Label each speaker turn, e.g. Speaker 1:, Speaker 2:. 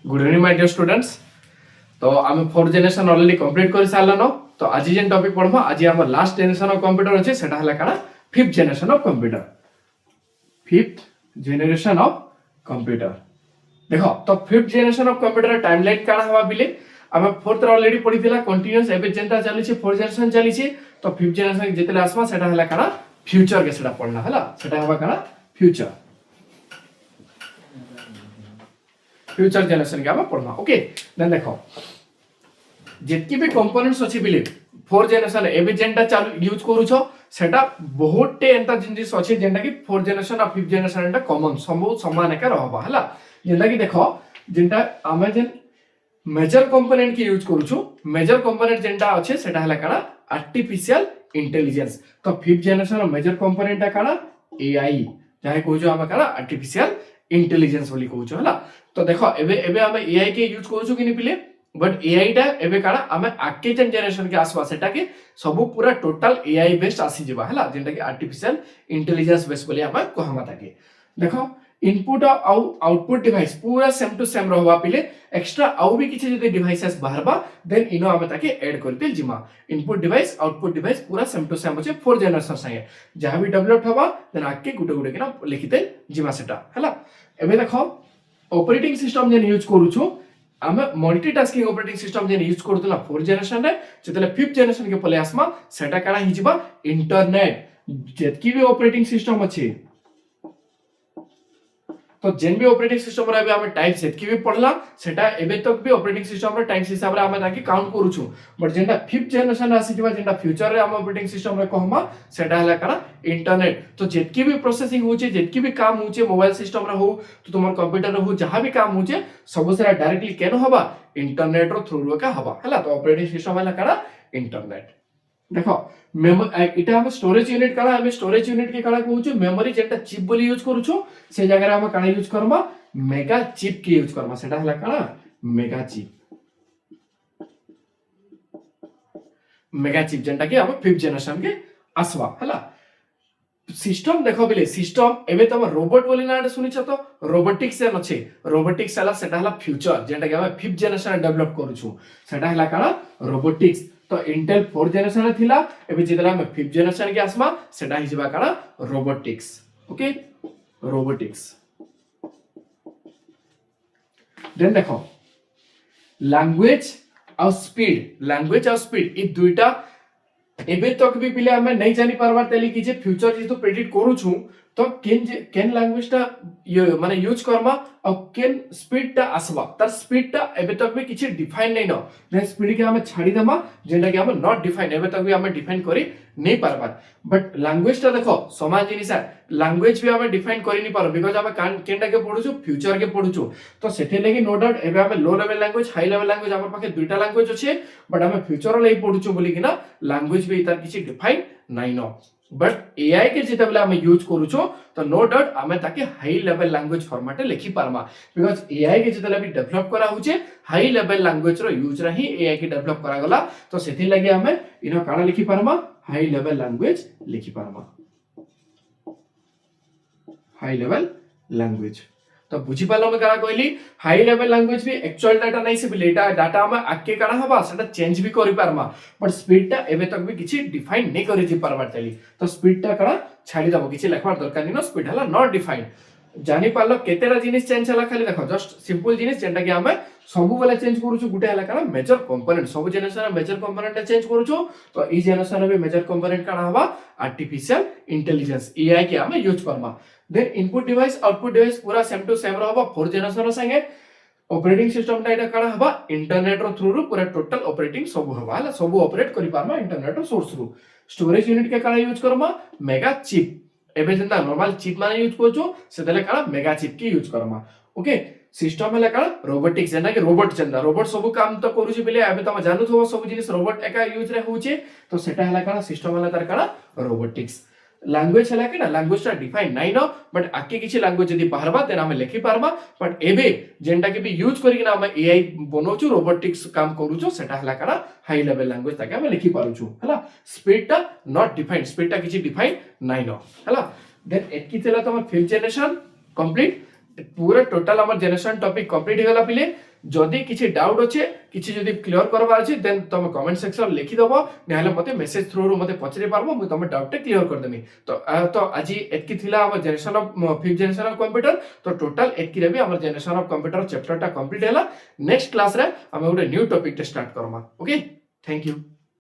Speaker 1: Good evening my dear students. तो आम fourth generation already complete कर सारलानो। तो आज जेन टॉपिक पढ़बा आज हमर लास्ट जनरेशन ऑफ कंप्यूटर अछि सेटा हला काना fifth generation of computer. Fifth generation of computer देखो तो fifth generation of computer timeline काना हवा बिले आम फोर्थ ऑलरेडी पढ़िथिला कंटीन्यूअस एबे जेंटा चली छी फोर्थ जनरेशन चली छी। तो फिफ्थ जनरेशन जेतेले आसमा सेटा हला काना फ्यूचर के सेटा पढ़ना हला सेटा हवा काना फ्यूचर फ्यूचर जनरेशन के हम पढ़ना। ओके देन देखो जितकी भी कंपोनेंट्स अछि बिले फोर्थ जनरेशन एबे जेंटा चालू यूज करू छो सेटा बहुतटे एंता जिनिस अछि जेंटा कि फोर्थ जनरेशन और फिफ्थ जनरेशन एंटा कॉमन सब समान एका रहबा हला। जेंटा कि देखो जेंटा आमे जेन मेजर कंपोनेंट की यूज करू छो मेजर कंपोनेंट जेंटा अछि सेटा हला काना आर्टिफिशियल इंटेलिजेंस। तो फिफ्थ जनरेशन और मेजर कंपोनेंट काना एआई जाहे कहू जो हम काना आर्टिफिशियल इंटेलिजेंस बोली कहू छो हला। तो देखो एबे एबे हम एआई के यूज करू छो कि नि पिले बट एआई टा एबे काना हम आके जेन जनरेशन के आसवा सेटा के सब पूरा टोटल एआई बेस्ड आसी जेबा हला जेंटा कि आर्टिफिशियल इंटेलिजेंस बेस्ड बोली हम कहमा ताके। देखो इनपुट और आउटपुट डिवाइस पूरा सेम टू सेम रहबा पिले एक्स्ट्रा आउ भी किछि जदि डिवाइसेस बाहरबा देन इनो हम ताके ऐड करते जिमा इनपुट डिवाइस आउटपुट डिवाइस पूरा सेम टू सेम अछि फोर जनरेशन संगे जहां भी डेवलप हबा देन आके गुटे गुटे केना लिखिते जिमा सेटा हला। एबे देखो ऑपरेटिंग सिस्टम जेन यूज करू छु आमे मल्टीटास्किंग ऑपरेटिंग सिस्टम जेन यूज करतला फोर्थ जनरेशन रे जेतले फिफ्थ जनरेशन के पले आसमा सेटा काना हिजिबा इंटरनेट जेतकी भी ऑपरेटिंग सिस्टम अछि। तो जेन भी ऑपरेटिंग सिस्टम रे हम टाइप सेतकी भी पढ़ला सेटा एबे तक भी ऑपरेटिंग सिस्टम रे टाइप्स हिसाब रे हम ताकि काउंट करू छु बट जेंटा फिफ्थ जनरेशन आसी जेबा जेंटा फ्यूचर रे हम ऑपरेटिंग सिस्टम रे कहमा सेटा हला काना इंटरनेट। तो जेतकी भी प्रोसेसिंग होचे जेतकी भी काम होचे मोबाइल सिस्टम रे हो तो तुमर कंप्यूटर रे हो जहां भी काम होचे सब सेरा डायरेक्टली केन होबा इंटरनेट रो थ्रू का होबा हला। तो ऑपरेटिंग सिस्टम हला काना इंटरनेट। देखो इटा हम स्टोरेज यूनिट काला हम स्टोरेज यूनिट के काला कहू छु मेमोरी जेंटा चिप बोली यूज करू छु से जगह रे हम काना यूज करबा मेगा चिप के यूज करबा सेटा हला काना मेगा चिप जेंटा कि हम फिफ्थ जनरेशन के आसवा हला। सिस्टम देखो बिले सिस्टम एबे तम रोबोट बोली ना सुनि छ तो रोबोटिक्स से नछे रोबोटिक्स हला सेटा हला फ्यूचर जेंटा कि हम फिफ्थ जनरेशन डेवलप करू छु सेटा हला काना रोबोटिक्स। तो इंटेल फोर्थ जनरेशन रे थिला एबे जेतला हम फिफ्थ जनरेशन के आसमा सेटा हिजबा काना रोबोटिक्स। ओके रोबोटिक्स देन देखो लैंग्वेज और स्पीड ई दुईटा एबे तक भी पिले हमें नहीं जानी पारबार तेली कि जे फ्यूचर जे तो प्रेडिक्ट करू छु तो केन लैंग्वेज टा माने यूज करबा और केन स्पीड टा आसबा तार स्पीड टा एबे तक भी किछि डिफाइन नै न जे स्पीड के हम छाडी देमा जेंटा कि हम नॉट डिफाइन एबे तक भी हम डिफाइन करी नै पारबार बट लैंग्वेज टा देखो समान जिनिस है लैंग्वेज भी हम डिफाइन करी नै पारो बिकॉज़ हम केनटा के पढु छु फ्यूचर के पढु छु। तो सेथे लेके नो डाउट एबे हम low level language high level language हमर पाखे दुईटा लैंग्वेज अछि बट हम फ्यूचर ले पढु छु बोली कि ना लैंग्वेज भी तार किछि डिफाइन नै न बट एआई के जेतबेले हम यूज करू छु तो नो डाउट हमें ताके हाई लेवल लैंग्वेज फॉर्मेट लिखि पारमा बिकॉज़ एआई के जेतले भी डेवलप करा होचे हाई लेवल लैंग्वेज रो यूज रही एआई के डेवलप करा गला। तो सेथि लागि हमें इनो काना लिखि पारमा हाई लेवल लैंग्वेज लिखि पारमा हाई लेवल लैंग्वेज। तो बुझी पालो मैं करा कहली हाई लेवल लैंग्वेज भी एक्चुअल डाटा नै से बिलेटा डाटा हम आके काना हबा सेटा चेंज भी करि पारमा बट स्पीड टा एबे तक भी किछि डिफाइन नै करि जे पारबार तली। तो स्पीड टा काना छाडी दबो किछि लिखबार दरकार नै न स्पीड हला नॉट डिफाइन जानि पालो केतेरा जिनिस चेंज हला खाली देखो जस्ट सिंपल जिनिस जेंटा कि हम सब बेले चेंज करू छु गुटे हला काना मेजर कंपोनेंट सब जनरेशन मेजर कंपोनेंट चेंज करू छु। तो ई जनरेशन में मेजर कंपोनेंट काना हबा आर्टिफिशियल इंटेलिजेंस एआई के हम यूज करबा then input device output device पूरा सेम टू सेम रहबा फोर्थ जनरेशन संगे ऑपरेटिंग सिस्टम टा एटा काना हबा इंटरनेट रो थ्रू रो पूरा टोटल ऑपरेटिंग सब हबा हला सब ऑपरेट करि पारमा इंटरनेट रो सोर्स रो। स्टोरेज यूनिट के काना यूज करबा मेगा चिप एबे जेंता नॉर्मल चिप माने यूज करछो सेतले काना मेगा चिप की यूज करमा। ओके सिस्टम हला काना रोबोटिक्स जेना कि रोबोट जेंता रोबोट सब काम तो करू छी बिले एबे तम जानू थबो सब जिनिस रोबोट एका यूज रे होचे तो सेटा हला काना सिस्टम हला तार काना रोबोटिक्स। लैंग्वेज हला कि ना लैंग्वेज टा डिफाइन नै न बट आके किछि लैंग्वेज जदी बाहरबा देन हम लिखि पारबा बट एबे जेंटा के भी यूज करी कि ना हम एआई बनोचु रोबोटिक्स काम करूचु सेटा हला काना हाई लेवल लैंग्वेज ताके हम लिखि पारुचु हला। स्पीड टा नॉट डिफाइन स्पीड टा किछि डिफाइन नै न हला। देन एतकी चला तमर फिफ्थ जनरेशन कंप्लीट पूरा टोटल हमर जनरेशन टॉपिक कंप्लीट हो गला पिले जदि किसी डाउट अच्छे किसी जदि क्लियर करबार अछि देन तुम कमेंट सेक्शन लिखि दबो नहले मते मेसेज थ्रू रो मते पचरे पारबो मु तुम डाउट क्लियर कर देमी तो आज एतकी थिला हमर generation of 5th generation of computer तो टोटल एतकी रे भी हमर जनरेशन ऑफ कंप्यूटर चैप्टर टा कंप्लीट हैला नेक्स्ट क्लास रे हम गोटे new topic start Karma okay thank you.